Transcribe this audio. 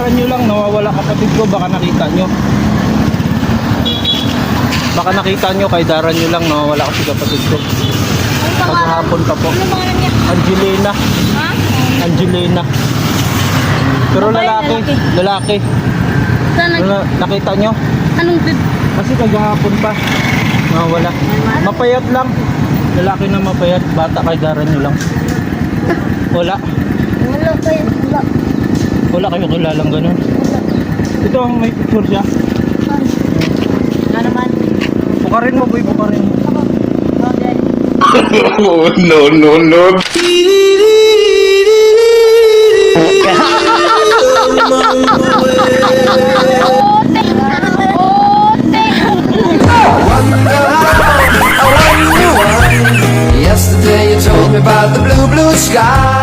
daran nyo lang, nawawala kapatid ko, baka nakita nyo. Baka nakita nyo, kay daran nyo lang, nawawala kasi kapatid ko. Paghapon pa po. Ano pangalan niya? Angelina. Ha? Angelina. Pero Babae, lalaki. Lalaki. Saan Nakita nyo? Anong bib? Kasi kagahapon pa. Nawawala. Mapayat lang. Lalaki na mapayat. Bata kay daran nyo lang. Wala. Wala kayo. Wala. Wala kayo kilalang ganun. Ito ang may picture siya. Nga naman. Bukarin mo boy, bukarin mo. Oh, no, no, no. Yesterday you told me about the blue, blue sky.